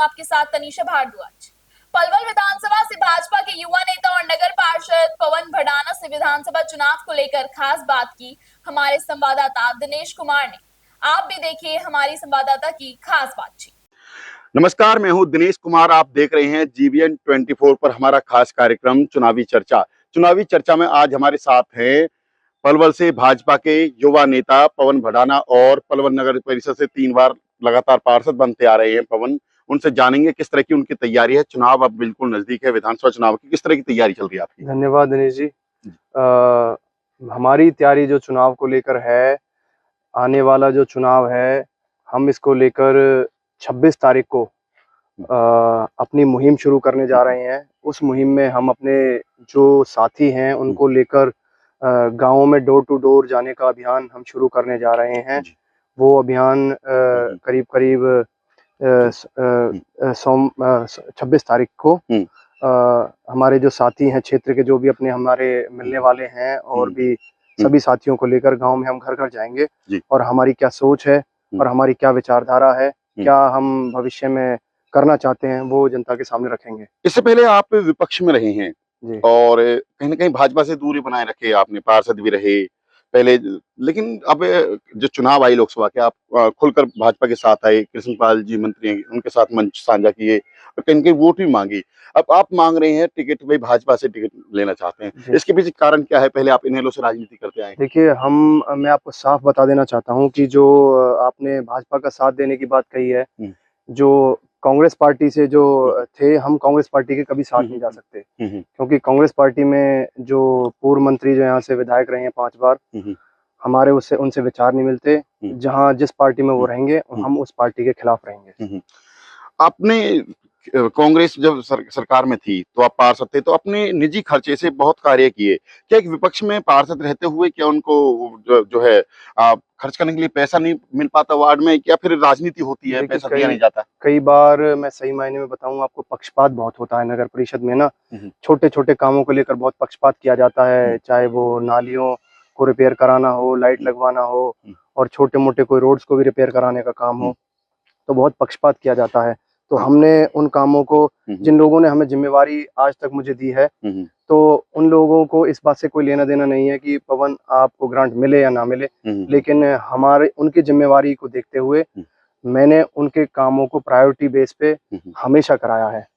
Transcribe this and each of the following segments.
हूँ आपके साथ तनीषा भारद्वाज। पलवल विधानसभा से भाजपा के युवा नेता और नगर पार्षद पवन भड़ाना से विधानसभा चुनाव को लेकर खास बात की हमारे संवाददाता दिनेश कुमार ने। आप भी देखिए हमारी संवाददाता की खास बातचीत। नमस्कार, मैं हूं दिनेश कुमार। आप देख रहे हैं जीवीएन 24 पर हमारा खास कार्यक्रम चुनावी चर्चा। चुनावी चर्चा में आज हमारे साथ हैं पलवल से भाजपा के युवा नेता पवन भड़ाना और पलवल नगर परिषद से 3 बार लगातार पार्षद बनते आ रहे हैं पवन। उनसे जानेंगे किस तरह की उनकी तैयारी है। चुनाव अब बिल्कुल नजदीक है, विधानसभा चुनाव की किस तरह की तैयारी चल रही है आपकी? धन्यवाद दिनेश जी। हमारी तैयारी जो चुनाव को लेकर है, आने वाला जो चुनाव है, हम इसको लेकर 26 तारीख को अपनी मुहिम शुरू करने जा रहे हैं। उस मुहिम में हम अपने जो साथी हैं उनको लेकर गाँवों में डोर टू डोर जाने का अभियान हम शुरू करने जा रहे हैं। वो अभियान करीब 26 तारीख को हमारे जो साथी हैं क्षेत्र के, जो भी अपने हमारे मिलने वाले हैं और भी सभी साथियों को लेकर गांव में हम घर घर जाएंगे और हमारी क्या सोच है और हमारी क्या विचारधारा है, क्या हम भविष्य में करना चाहते हैं, वो जनता के सामने रखेंगे। इससे पहले आप विपक्ष में रहे हैं और कहीं ना कहीं भाजपा से दूरी बनाए रखे, आपने पार्षद भी रहे पहले, लेकिन अब जो चुनाव आई लोकसभा के, आप खुलकर भाजपा के साथ आए। कृष्णपाल जी मंत्री हैं, उनके साथ मंच साझा किए और कहीं कहीं वोट भी मांगी। अब आप मांग रहे हैं टिकट, भाई भाजपा से टिकट लेना चाहते हैं, इसके पीछे कारण क्या है? पहले आप इनेलो से राजनीति करते आए। देखिए, मैं आपको साफ बता देना चाहता हूँ कि जो आपने भाजपा का साथ देने की बात कही है, जो कांग्रेस पार्टी से जो थे, हम कांग्रेस पार्टी के कभी साथ नहीं जा सकते, क्योंकि कांग्रेस पार्टी में जो पूर्व मंत्री जो यहाँ से विधायक रहे हैं 5 बार, हमारे उनसे विचार नहीं मिलते। जहाँ जिस पार्टी में वो रहेंगे, हम उस पार्टी के खिलाफ रहेंगे। आपने कांग्रेस जब सरकार में थी तो आप पार्षद थे, तो अपने निजी खर्चे से बहुत कार्य किए। क्या एक विपक्ष में पार्षद रहते हुए क्या उनको जो है खर्च करने के लिए पैसा नहीं मिल पाता वार्ड में, या फिर राजनीति होती है, पैसा दिया नहीं जाता? कई बार मैं सही मायने में बताऊं आपको, पक्षपात बहुत होता है नगर परिषद में ना। छोटे छोटे कामों को लेकर बहुत पक्षपात किया जाता है, चाहे वो नालियों को रिपेयर कराना हो, लाइट लगवाना हो, और छोटे मोटे कोई रोड्स को भी रिपेयर कराने का काम हो, तो बहुत पक्षपात किया जाता है। तो हमने उन कामों को, जिन लोगों ने हमें जिम्मेवारी आज तक मुझे दी है, तो उन लोगों को इस बात से कोई लेना देना नहीं है कि पवन आपको ग्रांट मिले या ना मिले, लेकिन हमारे उनकी जिम्मेवारी को देखते हुए मैंने उनके कामों को प्रायोरिटी बेस पे हमेशा कराया है।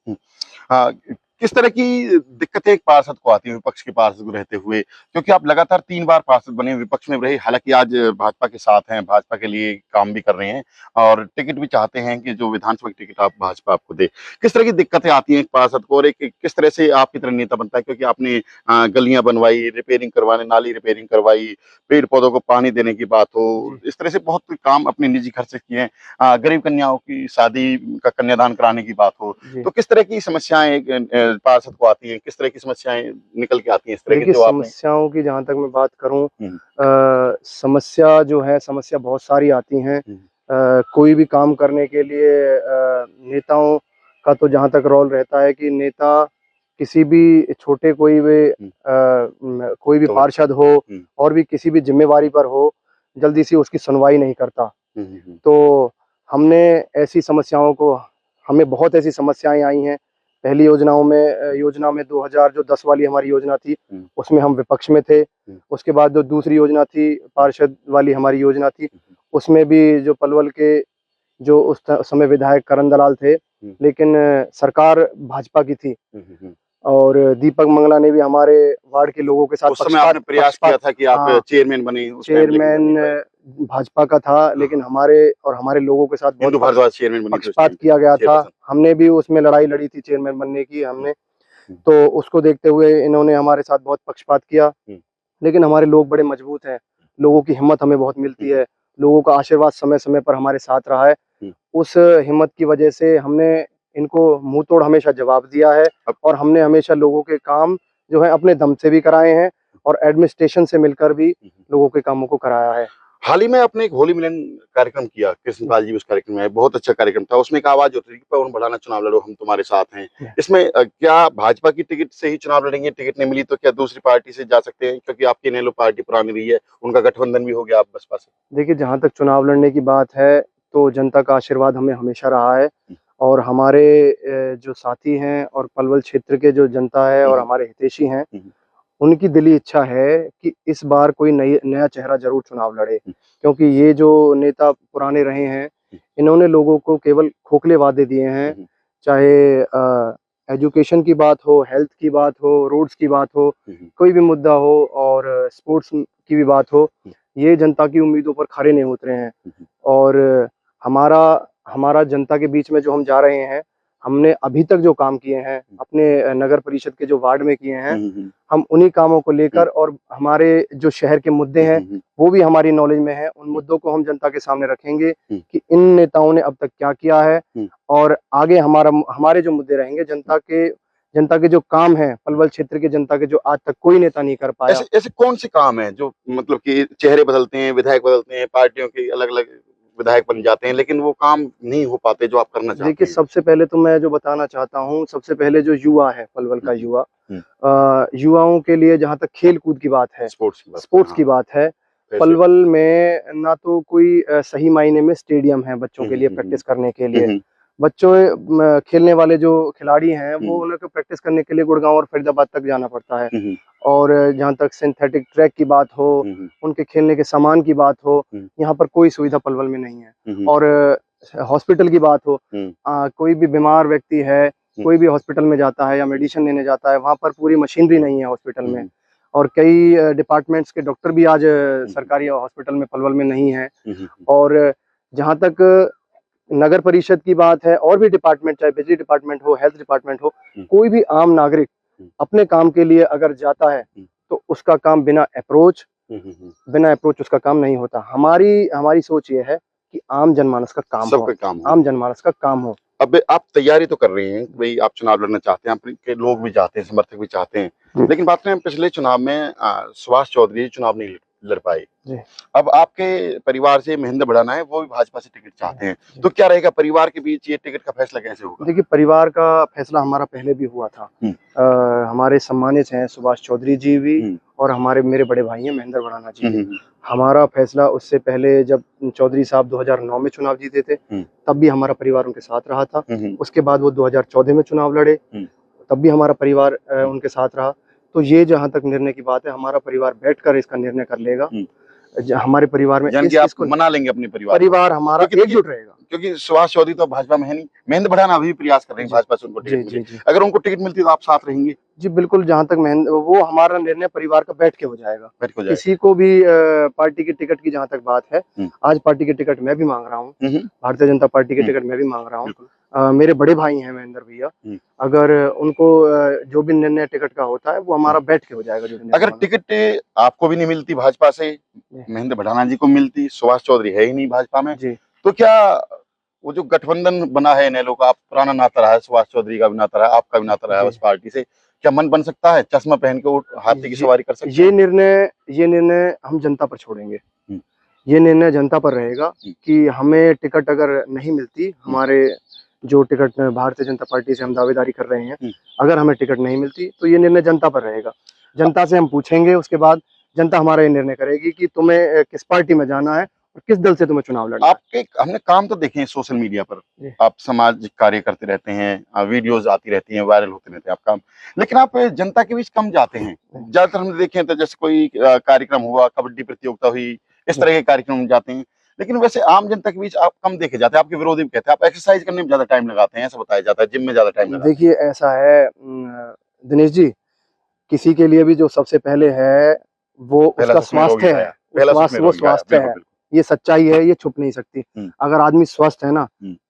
किस तरह की दिक्कतें एक पार्षद को आती है विपक्ष के पार्षद रहते हुए, क्योंकि आप लगातार 3 बार पार्षद बने, विपक्ष में रहे, हालांकि आज भाजपा के साथ हैं, भाजपा के लिए काम भी कर रहे हैं और टिकट भी चाहते हैं कि जो विधानसभा की टिकट आप भाजपा आपको दे। किस तरह की दिक्कतें आती हैं एक पार्षद को, और एक किस तरह से आपकी तरह नेता बनता है? क्योंकि आपने गलियां बनवाई, रिपेयरिंग करवाने, नाली रिपेयरिंग करवाई, पेड़ पौधों को पानी देने की बात हो, इस तरह से बहुत काम अपने निजी खर्च से किए हैं। गरीब कन्याओं की शादी का कन्यादान कराने की बात हो, तो किस तरह की समस्याएं पार्षद को आती हैं, किस तरह की समस्याएं निकल के आती हैं इस तरह की? समस्याओं की जहां तक मैं बात करूं, समस्या जो है, समस्या बहुत सारी आती हैं। कोई भी काम करने के लिए नेताओं का तो जहां तक रोल रहता है कि नेता किसी भी छोटे कोई भी पार्षद हो और भी किसी भी जिम्मेवारी पर हो, जल्दी से उसकी सुनवाई नहीं करता। तो हमने ऐसी समस्याओं को, हमें बहुत ऐसी समस्याएं आई हैं। पहली योजना में 2010 वाली हमारी योजना थी, उसमें हम विपक्ष में थे। उसके बाद जो दूसरी योजना थी, पार्षद वाली हमारी योजना थी, उसमें भी जो पलवल के जो उस समय विधायक करण दलाल थे, लेकिन सरकार भाजपा की थी और दीपक मंगला ने भी हमारे वार्ड के लोगों के साथ उस समय आपने प्रयास किया था कि आप चेयरमैन बने। चेयरमैन भाजपा का था, लेकिन हमारे लोगों के साथ बहुत पक्षपात किया गया था। हमने भी उसमें लड़ाई लड़ी थी चेयरमैन बनने की हमने, तो उसको देखते हुए इन्होंने हमारे साथ बहुत पक्षपात किया। लेकिन हमारे लोग बड़े मजबूत हैं, लोगों की हिम्मत हमें बहुत मिलती है, लोगों का आशीर्वाद समय समय पर हमारे साथ रहा है। उस हिम्मत की वजह से हमने इनको मुंह तोड़ हमेशा जवाब दिया है और हमने हमेशा लोगों के काम जो है अपने दम से भी कराए हैं और एडमिनिस्ट्रेशन से मिलकर भी लोगों के कामों को कराया है। हाल ही में आपने एक होली मिलन कार्यक्रम किया, कृष्णपाल जी उस कार्यक्रम में, बहुत अच्छा कार्यक्रम था। उसमें एक आवाज होती थी कि पवन भड़ाना चुनाव लड़ो, हम तुम्हारे साथ हैं। इसमें क्या भाजपा की टिकट से ही चुनाव लड़ेंगे? टिकट नहीं मिली तो क्या दूसरी पार्टी से जा सकते हैं? क्योंकि आपकी नेलो पार्टी पुरानी रही है, उनका गठबंधन भी हो गया आप बसपा से। देखिए, जहां तक चुनाव लड़ने की बात है, तो जनता का आशीर्वाद हमें हमेशा रहा है। और हमारे जो साथी हैं और पलवल क्षेत्र के जो जनता है और हमारे हितैषी हैं, उनकी दिली इच्छा है कि इस बार कोई नया चेहरा जरूर चुनाव लड़े, क्योंकि ये जो नेता पुराने रहे हैं, इन्होंने लोगों को केवल खोखले वादे दिए हैं। चाहे एजुकेशन की बात हो, हेल्थ की बात हो, रोड्स की बात हो, कोई भी मुद्दा हो और स्पोर्ट्स की भी बात हो, ये जनता की उम्मीदों पर खरे नहीं उतरे हैं। और हमारा हमारा जनता के बीच में जो हम जा रहे हैं, हमने अभी तक जो काम किए हैं अपने नगर परिषद के जो वार्ड में किए हैं, हम उन्हीं कामों को लेकर और हमारे जो शहर के मुद्दे हैं वो भी हमारी नॉलेज में है, उन मुद्दों को हम जनता के सामने रखेंगे कि इन नेताओं ने अब तक क्या किया है और आगे हमारे जो मुद्दे रहेंगे, जनता के जो काम है पलवल क्षेत्र के जनता के, जो आज तक कोई नेता नहीं कर पाया। ऐसे कौन से काम है जो मतलब कि चेहरे बदलते हैं, विधायक बदलते हैं, पार्टियों के अलग-अलग विधायक बन जाते हैं, लेकिन वो काम नहीं हो पाते जो आप करना चाहते हैं? देखिए, सबसे पहले तो मैं जो बताना चाहता हूँ, सबसे पहले जो युवा है, पलवल का युवा, युवाओं के लिए जहाँ तक खेल कूद की बात है, स्पोर्ट्स की बात है, पलवल में ना तो कोई सही मायने में स्टेडियम है बच्चों के लिए प्रैक्टिस करने के लिए। बच्चों खेलने वाले जो खिलाड़ी हैं, वो उनको प्रैक्टिस करने के लिए गुड़गांव और फरीदाबाद तक जाना पड़ता है। और जहाँ तक सिंथेटिक ट्रैक की बात हो, उनके खेलने के सामान की बात हो, यहाँ पर कोई सुविधा पलवल में नहीं है। और हॉस्पिटल की बात हो, कोई भी बीमार व्यक्ति है, कोई भी हॉस्पिटल में जाता है या मेडिसिन लेने जाता है, वहाँ पर पूरी मशीनरी नहीं है हॉस्पिटल में। और कई डिपार्टमेंट्स के डॉक्टर भी आज सरकारी हॉस्पिटल में पलवल में नहीं है। और जहाँ तक नगर परिषद की बात है, और भी डिपार्टमेंट, चाहे बिजली डिपार्टमेंट हो, हेल्थ डिपार्टमेंट हो, कोई भी आम नागरिक अपने काम के लिए अगर जाता है तो उसका काम बिना अप्रोच उसका काम नहीं होता। हमारी सोच ये है कि आम जनमानस का काम हो, आम जनमानस का काम हो। अब आप तैयारी तो कर रहे हैं, भाई आप चुनाव लड़ना चाहते हैं, आपके लोग भी चाहते हैं, समर्थक भी चाहते हैं, लेकिन बात करें पिछले चुनाव में सुभाष चौधरी चुनाव नहीं लड़ पाए। अब आपके परिवार से महेंद्र भड़ाना है, वो भी भाजपा से टिकट चाहते हैं, तो क्या रहेगा परिवार के बीच ये टिकट का फैसला कैसे होगा? देखिए, परिवार का फैसला हमारा पहले भी हुआ था। हमारे सम्मानित हैं सुभाष चौधरी जी भी और मेरे बड़े भाई हैं महेंद्र भड़ाना जी भी। हमारा फैसला उससे पहले जब चौधरी साहब 2009 में चुनाव जीते थे, तब भी हमारा परिवार उनके साथ रहा था। उसके बाद वो 2014 में चुनाव लड़े, तब भी हमारा परिवार उनके साथ रहा। तो ये जहाँ तक निर्णय की बात है, हमारा परिवार बैठकर इसका निर्णय कर लेगा। हमारे परिवार में आप मना लेंगे अपने परिवार हमारा एकजुट रहेगा, क्योंकि सुभाष चौधरी तो भाजपा में है नहीं, महेंद्र भड़ाना अभी भी प्रयास कर रहे हैं भाजपा से उनको टिकट मिले। अगर उनको टिकट मिलती तो आप साथ रहेंगे? जी बिल्कुल, जहाँ तक वो हमारा निर्णय परिवार का बैठ के हो जाएगा। किसी को भी पार्टी की टिकट की जहाँ तक बात है, आज पार्टी की टिकट मैं भी मांग रहा हूँ, भारतीय जनता पार्टी की टिकट मैं भी मांग रहा हूँ। मेरे बड़े भाई हैं महेंद्र भैया, अगर उनको जो भी निर्णय टिकट का होता है वो हमारा बैठ के हो जाएगा। जो अगर टिकट आपको भी नहीं मिलती भाजपा से, महेंद्र भड़ाना जी को मिलती, सुभाष चौधरी है ही नहीं भाजपा में, तो क्या वो जो गठबंधन बना है इनेलो का, आप पुराना नाता रहा है, सुभाष चौधरी का भी नाता रहा है, आपका भी नाता रहा है उस पार्टी से, क्या मन बन सकता है? चश्मा पहन के हाथी की सवारी कर सकते हैं? ये निर्णय हम जनता पर छोड़ेंगे। ये निर्णय जनता पर रहेगा कि हमें टिकट अगर नहीं मिलती, हमारे जो टिकट भारतीय जनता पार्टी से हम दावेदारी कर रहे हैं, अगर हमें टिकट नहीं मिलती तो ये निर्णय जनता पर रहेगा। जनता से हम पूछेंगे, उसके बाद जनता हमारा ये निर्णय करेगी कि तुम्हें किस पार्टी में जाना है और किस दल से तुम्हें चुनाव लड़ना है। हमने काम तो देखे हैं सोशल मीडिया पर, आप समाज कार्य करते रहते हैं, वीडियोस आती रहती हैं, वायरल होते रहते हैं आप काम, लेकिन आप जनता के बीच कम जाते हैं। ज्यादातर हमने देखे तो जैसे कोई कार्यक्रम हुआ, कबड्डी प्रतियोगिता हुई, इस तरह के कार्यक्रम में जाते हैं, लेकिन वैसे आम जनता के बीच आप कम देखे जाते हैं। आपके विरोधी भी कहते हैं आप एक्सरसाइज करने में ज्यादा टाइम लगाते हैं, ऐसा बताया जाता है, जिम में ज्यादा टाइम लगाते हैं। देखिए, ऐसा है दिनेश जी, किसी के लिए भी जो सबसे पहले है वो उसका स्वास्थ्य है, वो स्वास्थ्य है, ये सच्चाई है, ये छुप नहीं सकती। अगर आदमी स्वस्थ है ना,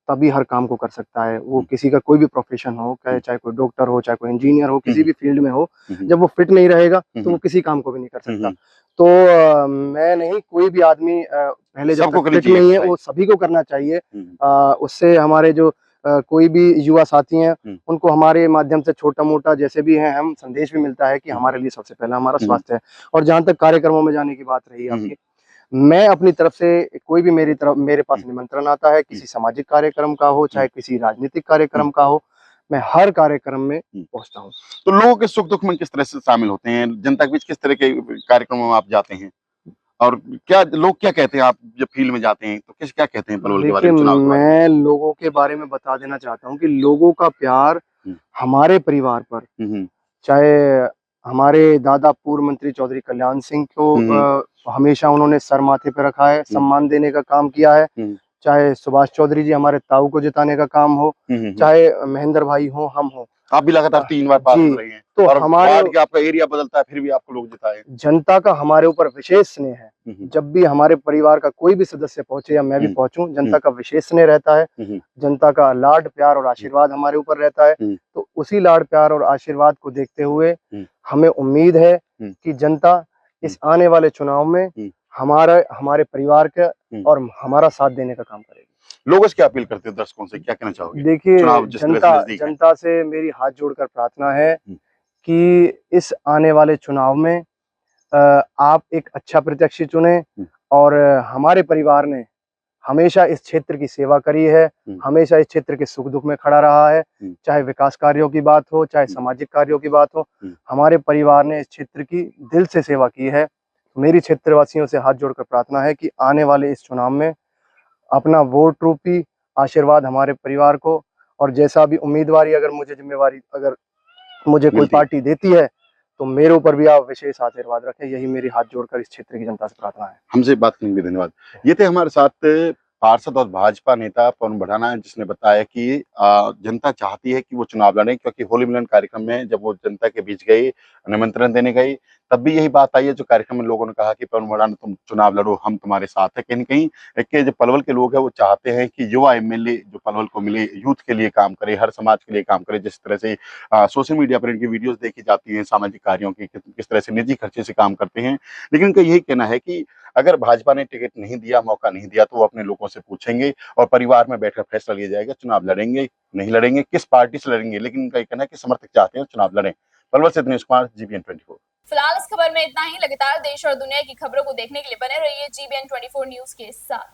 तभी हर काम को कर सकता है। वो किसी का कोई भी प्रोफेशन हो, चाहे कोई डॉक्टर हो, चाहे कोई इंजीनियर हो, किसी भी फील्ड में हो, जब वो फिट नहीं रहेगा तो वो किसी काम को भी नहीं कर सकता। तो मैं नहीं, कोई भी आदमी पहले जब तक फिट नहीं है वो सभी को करना चाहिए। उससे हमारे जो कोई भी युवा साथी हैं, उनको हमारे माध्यम से छोटा मोटा जैसे भी है, हम संदेश भी मिलता है कि हमारे लिए सबसे पहला हमारा स्वास्थ्य है। और जहाँ तक कार्यक्रमों में जाने की बात रही आपकी, मैं अपनी तरफ से कोई भी मेरे पास निमंत्रण आता है, किसी सामाजिक कार्यक्रम का हो, चाहे किसी राजनीतिक कार्यक्रम का हो, मैं हर कार्यक्रम में पहुंचता हूँ। तो लोगों के सुख दुख में किस तरह से शामिल होते हैं? जनता के बीच किस तरह के कार्यक्रमों में आप जाते हैं? और क्या लोग क्या कहते हैं, आप जब फील्ड में जाते हैं तो किस क्या कहते हैं पलवल के बारे देखिए, में, चुनाव के बारे में? मैं लोगों के बारे में बता देना चाहता हूँ कि लोगों का प्यार हम्म। हमारे परिवार पर, हम्म, चाहे हमारे दादा पूर्व मंत्री चौधरी कल्याण सिंह को हमेशा उन्होंने सर माथे पे रखा है, सम्मान देने का काम किया है। हम्म, चाहे सुभाष चौधरी जी हमारे ताऊ को जिताने का काम हो, चाहे महेंद्र भाई हो, हम हो, आप भी लगातार 3 बार पार्षद जी, रहे हैं तो और हमारे वार्ड का आपका एरिया बदलता है फिर भी आपको लोग जिताए। जनता का हमारे ऊपर विशेष स्नेह है। हम्म, जब भी हमारे परिवार का कोई भी सदस्य पहुंचे या मैं भी पहुंचूं, जनता का विशेष स्नेह रहता है, जनता का लाड प्यार और आशीर्वाद हमारे ऊपर रहता है। तो उसी लाड प्यार और आशीर्वाद को देखते हुए हमें उम्मीद है कि जनता इस आने वाले चुनाव में हमारे परिवार का और हमारा साथ देने का काम करेगी। लोगों से क्या अपील करते हो, दर्शकों से क्या कहना चाहोगे? देखिए, चुनाव जिस तरह से नजदीक है। जनता से मेरी हाथ जोड़कर प्रार्थना है कि इस आने वाले चुनाव में आप एक अच्छा प्रत्याशी चुने और हमारे परिवार ने हमेशा इस क्षेत्र की सेवा करी है, हमेशा इस क्षेत्र के सुख दुख में खड़ा रहा है, चाहे विकास कार्यों की बात हो, चाहे सामाजिक कार्यों की बात हो, हमारे परिवार ने इस क्षेत्र की दिल से सेवा की है। मेरी क्षेत्रवासियों से हाथ जोड़कर प्रार्थना है कि आने वाले इस चुनाव में अपना वोट रूपी आशीर्वाद हमारे परिवार को, और जैसा भी उम्मीदवारी अगर मुझे जिम्मेवारी अगर मुझे कोई पार्टी देती है तो मेरे ऊपर भी आप विशेष आशीर्वाद रखें। यही मेरी हाथ जोड़कर इस क्षेत्र की जनता से प्रार्थना है। हमसे बात करने के लिए धन्यवाद। ये थे हमारे साथ पार्षद और भाजपा नेता पवन भड़ाना, जिसने बताया कि जनता चाहती है कि वो चुनाव लड़ें, क्योंकि होली मिलन कार्यक्रम में जब वो जनता के बीच गए, निमंत्रण देने गए, तब भी यही बात आई है जो कार्यक्रम में लोगों ने कहा कि पवन भड़ाना तुम चुनाव लड़ो, हम तुम्हारे साथ हैं। कहीं न कहीं एक जो पलवल के लोग हैं वो चाहते हैं कि युवा एमएलए जो पलवल को मिले, यूथ के लिए काम करे, हर समाज के लिए काम करे। जिस तरह से सोशल मीडिया पर इनकी वीडियोज़ देखी जाती हैं सामाजिक कार्यों की, किस तरह से निजी खर्चे से काम करते हैं। लेकिन इनका यही कहना है कि अगर भाजपा ने टिकट नहीं दिया, मौका नहीं दिया, तो वो अपने लोगों से पूछेंगे और परिवार में बैठकर फैसला लिया जाएगा, चुनाव लड़ेंगे, नहीं लड़ेंगे, किस पार्टी से लड़ेंगे। लेकिन उनका ये कहना है कि समर्थक चाहते हैं चुनाव लड़ें। पलवल से दिनेश कुमार, जीबीएन 24। फिलहाल इस खबर में इतना ही। लगातार देश और दुनिया की खबरों को देखने के लिए बने रहिए जीबीएन 24 न्यूज के साथ।